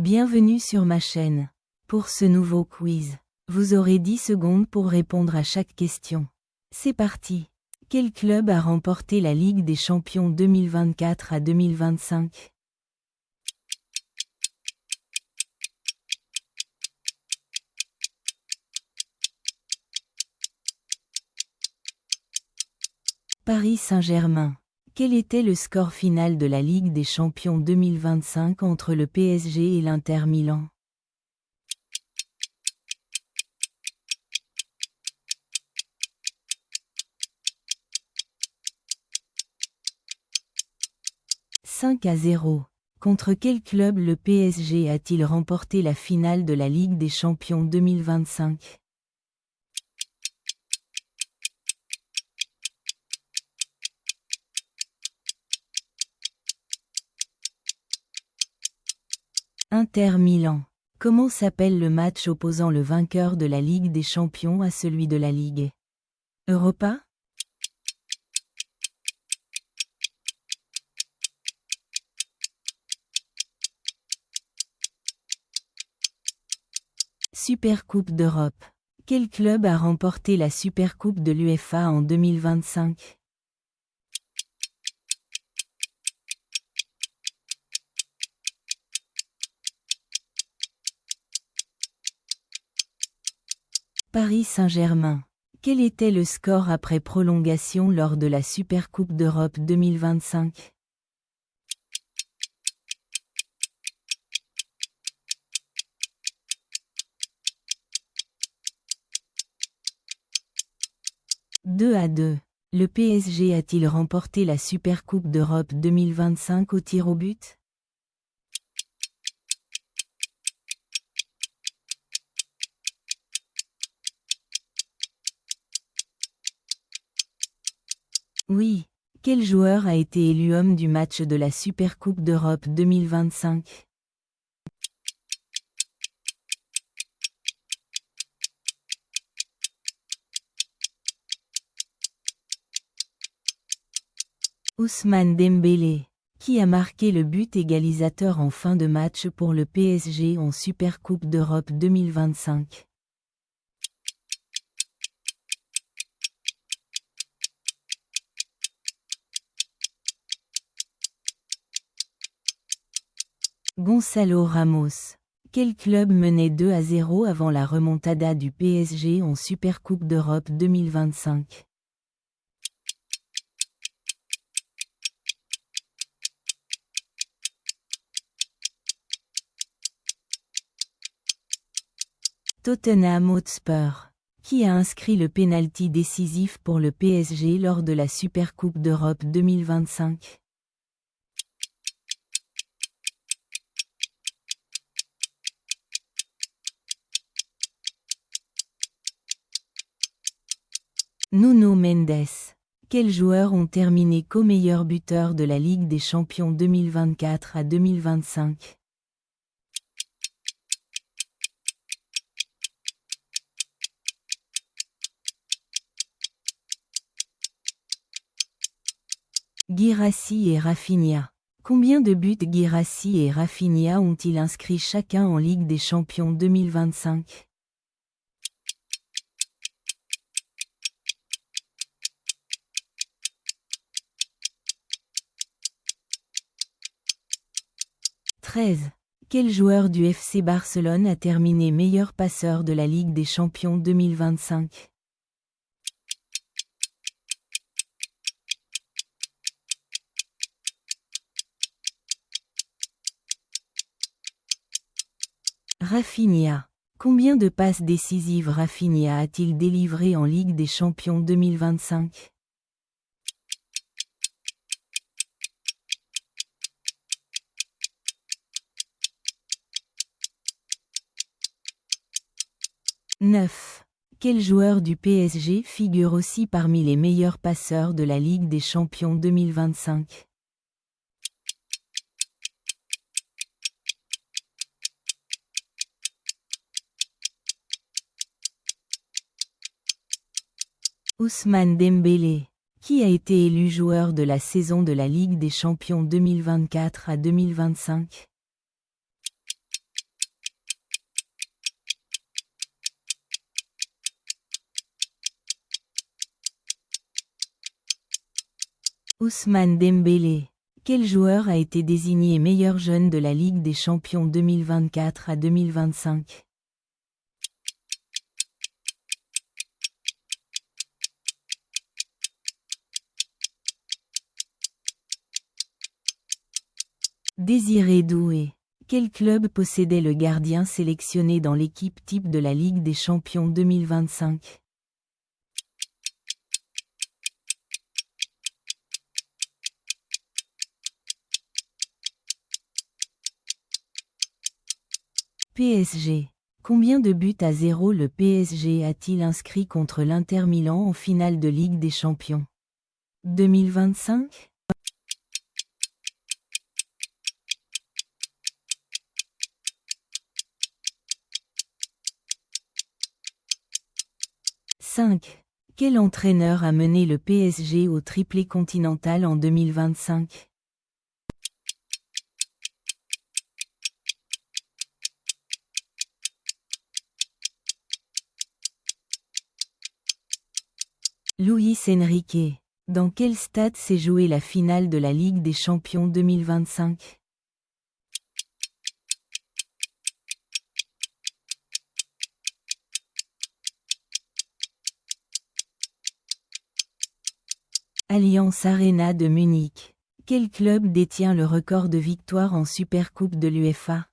Bienvenue sur ma chaîne. Pour ce nouveau quiz, vous aurez 10 secondes pour répondre à chaque question. C'est parti. Quel club a remporté la Ligue des Champions 2024 à 2025? Paris Saint-Germain. Quel était le score final de la Ligue des Champions 2025 entre le PSG et l'Inter Milan? « 5-0. Contre quel club le PSG a-t-il remporté la finale de la Ligue des Champions 2025? Inter Milan. Comment s'appelle le match opposant le vainqueur de la Ligue des Champions à celui de la Ligue Europa? Supercoupe d'Europe. Quel club a remporté la Supercoupe de l'UEFA en 2025? Paris Saint-Germain. Quel était le score après prolongation lors de la Supercoupe d'Europe 2025? « 2-2. Le PSG a-t-il remporté la Supercoupe d'Europe 2025 au tir au but? Oui. Quel joueur a été élu homme du match de la Supercoupe d'Europe 2025? Ousmane Dembélé. Qui a marqué le but égalisateur en fin de match pour le PSG en Supercoupe d'Europe 2025? Gonçalo Ramos. Quel club menait 2-0 avant la remontada du PSG en Supercoupe d'Europe 2025? Tottenham Hotspur. Qui a inscrit le pénalty décisif pour le PSG lors de la Supercoupe d'Europe 2025? Nuno Mendes. Quels joueurs ont terminé co-meilleur buteur de la Ligue des Champions 2024 à 2025? Guirassy et Rafinha. Combien de buts Guirassy et Rafinha ont-ils inscrits chacun en Ligue des Champions 2025? « 13. Quel joueur du FC Barcelone a terminé meilleur passeur de la Ligue des Champions 2025? Rafinha. Combien de passes décisives Rafinha a-t-il délivré en Ligue des Champions 2025? « 9. Quel joueur du PSG figure aussi parmi les meilleurs passeurs de la Ligue des Champions 2025? Ousmane Dembélé. Qui a été élu joueur de la saison de la Ligue des Champions 2024 à 2025? Ousmane Dembélé. Quel joueur a été désigné meilleur jeune de la Ligue des Champions 2024 à 2025? Désiré Doué. Quel club possédait le gardien sélectionné dans l'équipe type de la Ligue des Champions 2025? PSG. Combien de buts à 0 le PSG a-t-il inscrit contre l'Inter Milan en finale de Ligue des Champions 2025? 5. Quel entraîneur a mené le PSG au triplé continental en 2025? 'Luis Enrique. Dans quel stade s'est jouée la finale de la Ligue des Champions 2025? Allianz Arena de Munich. Quel club détient le record de victoires en Supercoupe de l'UEFA?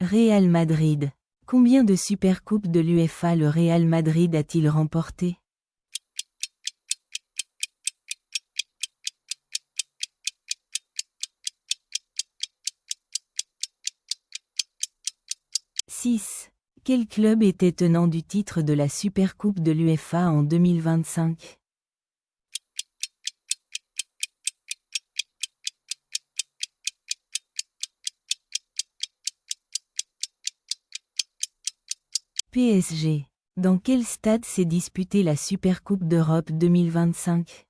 Real Madrid. Combien de Supercoupes de l'UEFA le Real Madrid a-t-il remporté? « 6. Quel club était tenant du titre de la Supercoupe de l'UEFA en 2025? PSG. Dans quel stade s'est disputée la Supercoupe d'Europe 2025?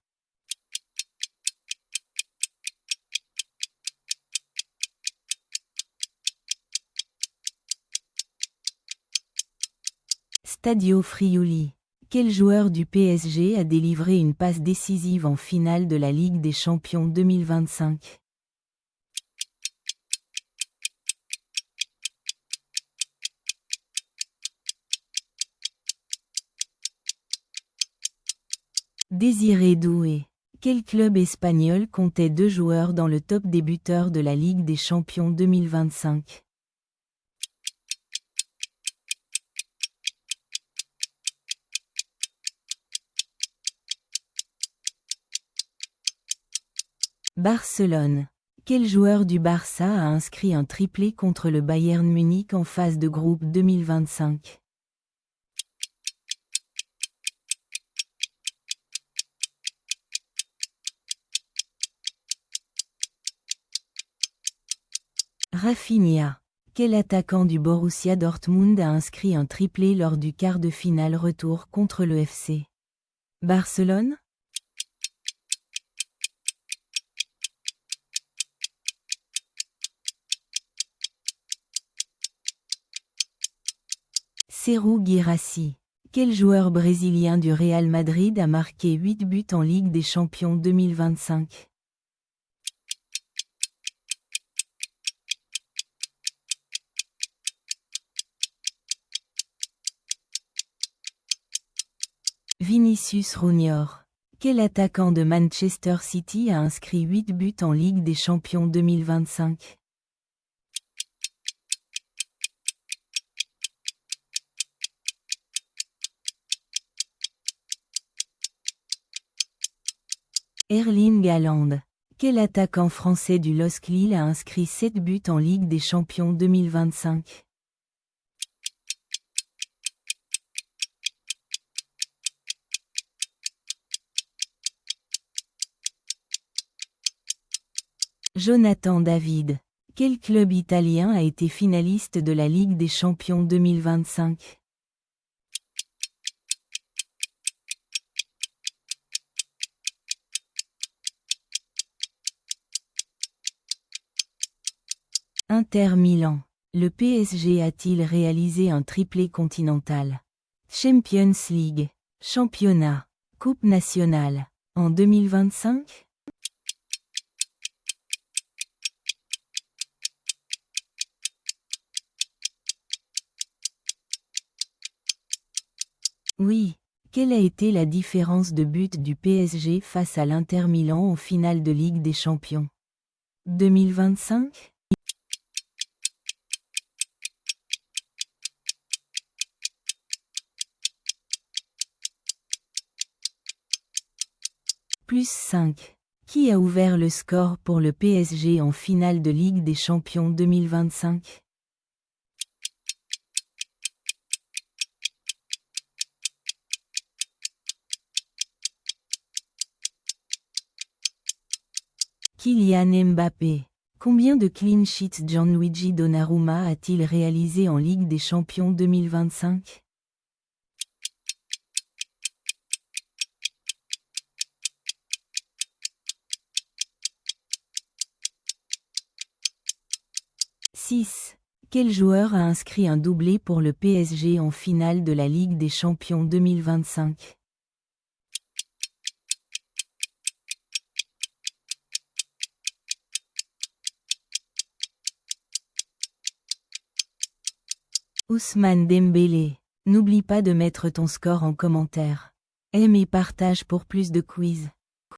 Stadio Friuli. Quel joueur du PSG a délivré une passe décisive en finale de la Ligue des Champions 2025? Désiré Doué. Quel club espagnol comptait 2 joueurs dans le top des buteurs de la Ligue des Champions 2025? Barcelone. Quel joueur du Barça a inscrit un triplé contre le Bayern Munich en phase de groupe 2025? Rafinha. Quel attaquant du Borussia Dortmund a inscrit un triplé lors du quart de finale retour contre le FC Barcelone? Serhou Guirassy. Quel joueur brésilien du Real Madrid a marqué 8 buts en Ligue des Champions 2025? Vinicius Junior. Quel attaquant de Manchester City a inscrit 8 buts en Ligue des Champions 2025? Erling Haaland. Quel attaquant français du LOSC Lille a inscrit 7 buts en Ligue des Champions 2025? Jonathan David. Quel club italien a été finaliste de la Ligue des Champions 2025? Inter Milan. Le PSG a-t-il réalisé un triplé continental? Champions League, championnat, Coupe nationale, en 2025? Oui. Quelle a été la différence de but du PSG face à l'Inter Milan en finale de Ligue des Champions? 2025? Plus 5. Qui a ouvert le score pour le PSG en finale de Ligue des Champions 2025? Kylian Mbappé. Combien de clean sheets Gianluigi Donnarumma a-t-il réalisé en Ligue des Champions 2025? « 6. Quel joueur a inscrit un doublé pour le PSG en finale de la Ligue des Champions 2025? Ousmane Dembélé. N'oublie pas de mettre ton score en commentaire. Aime et partage pour plus de quiz.